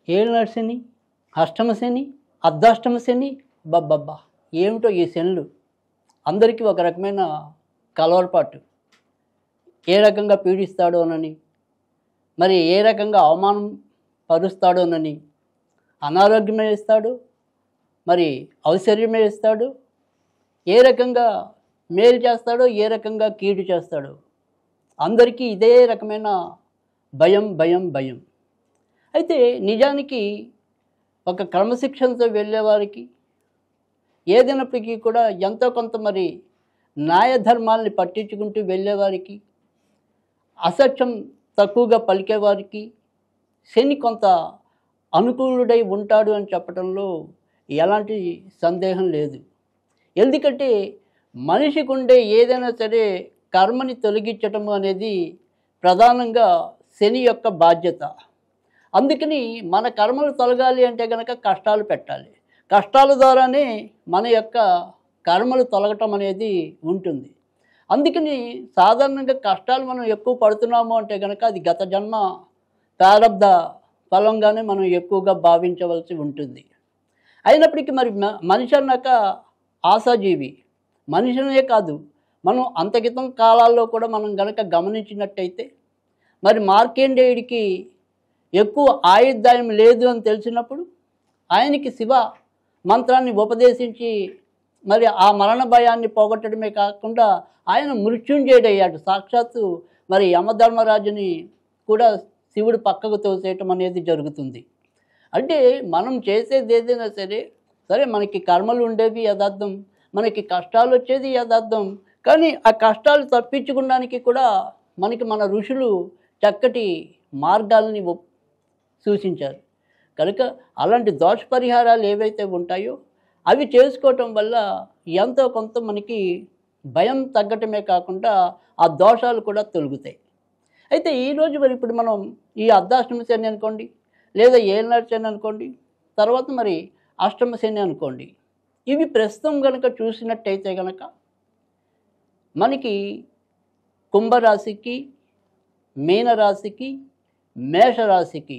ఏలినాటి శని, అష్టమ శని, అర్ధాష్టమ శని, బబ్బబ్బా ఏమిటో ఈ శనులు అందరికీ ఒక రకమైన కలవరపాటు. ఏ రకంగా పీడిస్తాడోనని, మరి ఏ రకంగా అవమానం పరుస్తాడోనని, అనారోగ్యమే ఇస్తాడు, మరి ఔశ్వర్యమే ఇస్తాడు, ఏ రకంగా మేలు చేస్తాడో, ఏ రకంగా కీడు చేస్తాడో అందరికీ ఇదే రకమైన భయం భయం భయం. అయితే నిజానికి ఒక క్రమశిక్షణతో వెళ్ళేవారికి ఏదైనప్పటికీ కూడా ఎంతో కొంత మరి న్యాయధర్మాల్ని పట్టించుకుంటూ వెళ్ళేవారికి, అసత్యం తక్కువగా పలికేవారికి శని కొంత అనుకూలుడై ఉంటాడు అని చెప్పడంలో ఎలాంటి సందేహం లేదు. ఎందుకంటే మనిషికి ఉండే ఏదైనా సరే కర్మని తొలగించటం అనేది ప్రధానంగా శని యొక్క బాధ్యత. అందుకని మన కర్మలు తొలగాలి అంటే కనుక కష్టాలు పెట్టాలి. కష్టాల ద్వారానే మన యొక్క కర్మలు తొలగటం అనేది ఉంటుంది. అందుకని సాధారణంగా కష్టాలు మనం ఎక్కువ పడుతున్నాము అంటే కనుక అది గత జన్మ ప్రారబ్ధ ఫలంగానే మనం ఎక్కువగా భావించవలసి ఉంటుంది. అయినప్పటికీ మరి మనిషి అన్నాక ఆశాజీవి. మనిషినే కాదు, మనం అంతకితం కాలాల్లో కూడా మనం గనక గమనించినట్టయితే మరి మార్కండేయుడికి ఎక్కువ ఆయుర్దాయం లేదు అని తెలిసినప్పుడు ఆయనకి శివ మంత్రాన్ని ఉపదేశించి మరి ఆ మరణ భయాన్ని పోగొట్టడమే కాకుండా ఆయన మృత్యుంజయుడయ్యాడు. సాక్షాత్తు మరి యమధర్మరాజుని కూడా శివుడు పక్కకు తోసేయటం అనేది జరుగుతుంది. అంటే మనం చేసేది ఏదైనా సరే మనకి కర్మలు ఉండేవి యథార్థం, మనకి కష్టాలు వచ్చేది యథార్థం. కానీ ఆ కష్టాలు తప్పించుకోవడానికి కూడా మనకి మన ఋషులు చక్కటి మార్గాలని సూచించారు. కనుక అలాంటి దోష పరిహారాలు ఏవైతే ఉంటాయో అవి చేసుకోవటం వల్ల ఎంతో కొంత మనకి భయం తగ్గటమే కాకుండా ఆ దోషాలు కూడా తొలగుతాయి. అయితే ఈరోజు మరి ఇప్పుడు మనం ఈ అర్ధాష్టమ శని అనుకోండి, లేదా ఏలినాటి శని అనుకోండి, తర్వాత మరి అష్టమ శని అనుకోండి, ఇవి ప్రస్తుతం కనుక చూసినట్టయితే కనుక మనకి కుంభరాశికి, మీనరాశికి, మేషరాశికి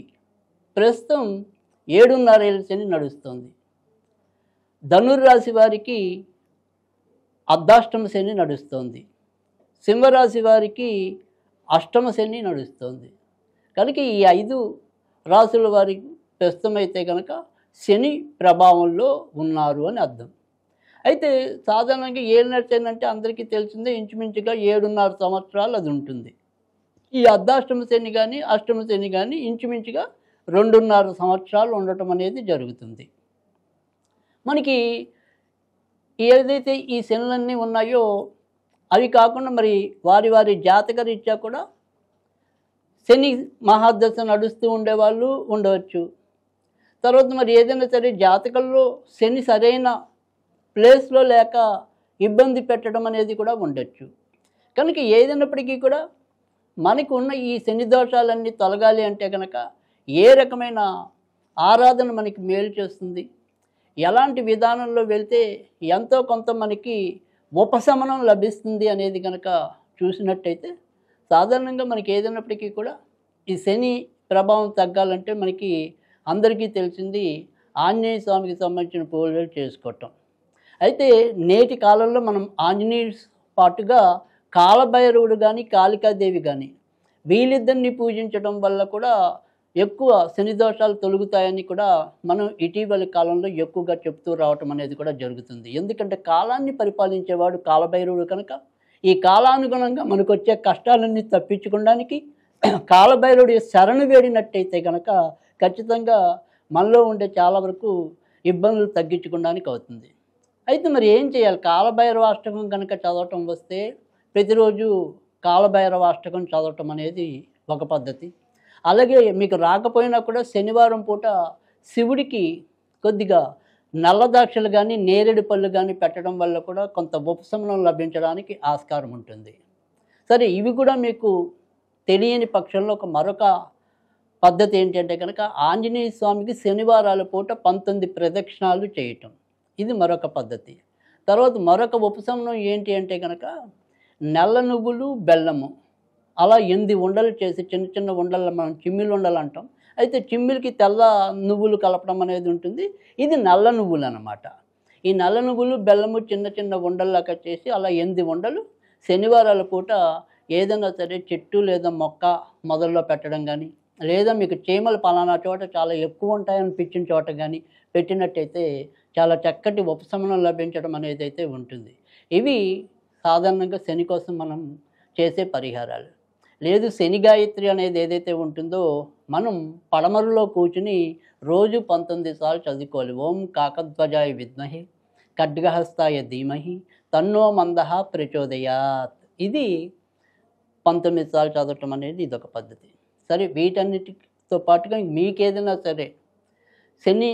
ప్రస్తుతం 7.5 ఏళ్ళ శని నడుస్తుంది. ధనుర్రాశి వారికి అర్ధాష్టమ శని నడుస్తుంది. సింహరాశి వారికి అష్టమ శని నడుస్తుంది. కనుక ఈ 5 రాశుల వారికి ప్రస్తుతం అయితే కనుక శని ప్రభావంలో ఉన్నారు అని అర్థం. అయితే సాధారణంగా ఏలినాటి శని అంటే అందరికీ తెలిసిందే, ఇంచుమించుగా 7.5 సంవత్సరాలు అది ఉంటుంది. ఈ అర్ధాష్టమ శని కానీ అష్టమ శని కానీ ఇంచుమించుగా 2.5 సంవత్సరాలు ఉండటం అనేది జరుగుతుంది. మనకి ఏదైతే ఈ శనులన్నీ ఉన్నాయో అవి కాకుండా మరి వారి వారి జాతక రీత్యా కూడా శని మహాదశ నడుస్తూ ఉండేవాళ్ళు ఉండవచ్చు. తర్వాత మరి ఏదైనా సరే జాతకంలో శని సరైన ప్లేస్లో లేక ఇబ్బంది పెట్టడం అనేది కూడా ఉండొచ్చు. కనుక ఏదైనప్పటికీ కూడా మనకు ఉన్న ఈ శని దోషాలన్నీ తొలగాలి అంటే కనుక ఏ రకమైన ఆరాధన మనకి మేలు చేస్తుంది, ఎలాంటి విధానంలో వెళ్తే ఎంతో కొంత మనకి ఉపశమనం లభిస్తుంది అనేది కనుక చూసినట్టయితే సాధారణంగా మనకి ఏదైనప్పటికీ కూడా ఈ శని ప్రభావం తగ్గాలంటే మనకి అందరికీ తెలిసింది ఆంజనేయ స్వామికి సంబంధించిన పూజలు చేసుకోవటం. అయితే నేటి కాలంలో మనం ఆంజనేయ పాటుగా కాలభైరవుడు కానీ కాళికాదేవి కానీ వీళ్ళిద్దరిని పూజించడం వల్ల కూడా ఎక్కువ శని దోషాలు తొలగుతాయని కూడా మనం ఇటీవలి కాలంలో ఎక్కువగా చెప్తూ రావటం అనేది కూడా జరుగుతుంది. ఎందుకంటే కాలాన్ని పరిపాలించేవాడు కాలభైరవుడు కనుక ఈ కాలానుగుణంగా మనకు వచ్చే కష్టాలన్నీ తప్పించుకోవడానికి కాలభైరవుడి శరణు వేడినట్టయితే కనుక ఖచ్చితంగా మనలో ఉండే చాలా వరకు ఇబ్బందులు తగ్గించుకోవడానికి అవుతుంది. అయితే మరి ఏం చేయాలి? కాలభైరవ అష్టకం కనుక చదవటం వస్తే ప్రతిరోజు కాలభైరవ అష్టకం చదవటం అనేది ఒక పద్ధతి. అలాగే మీకు రాకపోయినా కూడా శనివారం పూట శివుడికి కొద్దిగా నల్ల ద్రాక్షలు కానీ నేరేడు పళ్ళు కానీ పెట్టడం వల్ల కూడా కొంత ఉపశమనం లభించడానికి ఆస్కారం ఉంటుంది. సరే, ఇవి కూడా మీకు తెలియని పక్షంలో మరొక పద్ధతి ఏంటంటే కనుక ఆంజనేయ స్వామికి శనివారాల పూట 19 ప్రదక్షిణాలు చేయటం, ఇది మరొక పద్ధతి. తర్వాత మరొక ఉపశమనం ఏంటి అంటే కనుక నల్ల నువ్వులు బెల్లము అలా 8 ఉండలు చేసి చిన్న చిన్న ఉండలు మనం చిమ్మిలు ఉండలు అంటాం, అయితే చిమ్మిలికి తెల్ల నువ్వులు కలపడం అనేది ఉంటుంది. ఇది నల్ల నువ్వులు అన్నమాట. ఈ నల్ల నువ్వులు బెల్లము చిన్న చిన్న ఉండల్లాగా చేసి అలా 8 ఉండలు శనివారాల పూట ఏదైనా సరే చెట్టు లేదా మొక్క మొదల్లో పెట్టడం గానీ, లేదా మీకు చీమలు పలానా చోట చాలా ఎక్కువ ఉంటాయనిపించిన చోట గానీ పెట్టినట్టయితే చాలా చక్కటి ఉపశమనం లభించడం అనేదైతే ఉంటుంది. ఇవి సాధారణంగా శని కోసం మనం చేసే పరిహారాలు. లేదు శని గాయత్రి అనేది ఏదైతే ఉంటుందో మనం పడమరలో కూర్చుని రోజు 19 సార్లు చదువుకోవాలి. ఓం కాకధ్వజాయ విద్మహే ఖడ్గహస్తాయ ధీమహి తన్నో మందః ప్రచోదయాత్. ఇది 19 సార్లు చదవటం అనేది ఇదొక పద్ధతి. సరే వీటన్నిటితో పాటుగా మీకేదైనా సరే శని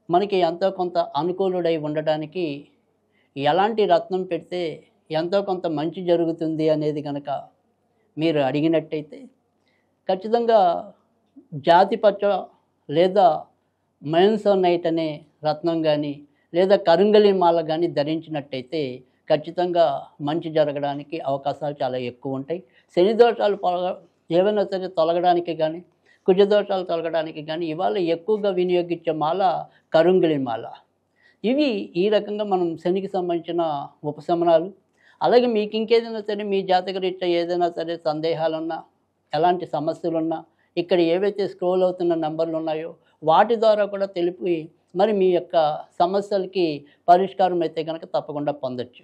మనకి ఎంతో కొంత అనుకూలుడై ఉండడానికి ఎలాంటి రత్నం పెడితే ఎంతో కొంత మంచి జరుగుతుంది అనేది కనుక మీరు అడిగినట్టయితే ఖచ్చితంగా జాతిపచ్చ లేదా మయోన్సోనైట్ అనే రత్నం కానీ లేదా కరుంగలి మాల కానీ ధరించినట్టయితే ఖచ్చితంగా మంచి జరగడానికి అవకాశాలు చాలా ఎక్కువ ఉంటాయి. శని దోషాలు ఏవైనా సరే తొలగడానికి కానీ కుజదోషాలు తొలగడానికి కానీ ఇవాళ ఎక్కువగా వినియోగించే మాల కరుంగలి మాల. ఇవి ఈ రకంగా మనం శనికి సంబంధించిన ఉపశమనాలు. అలాగే మీకు ఇంకేదైనా సరే మీ జాతకరీత్యా ఏదైనా సరే సందేహాలున్నా ఎలాంటి సమస్యలున్నా ఇక్కడ ఏవైతే స్క్రోల్ అవుతున్న నంబర్లు ఉన్నాయో వాటి ద్వారా కూడా తెలిపి మరి మీ యొక్క సమస్యలకి పరిష్కారం అయితే కనుక తప్పకుండా పొందొచ్చు.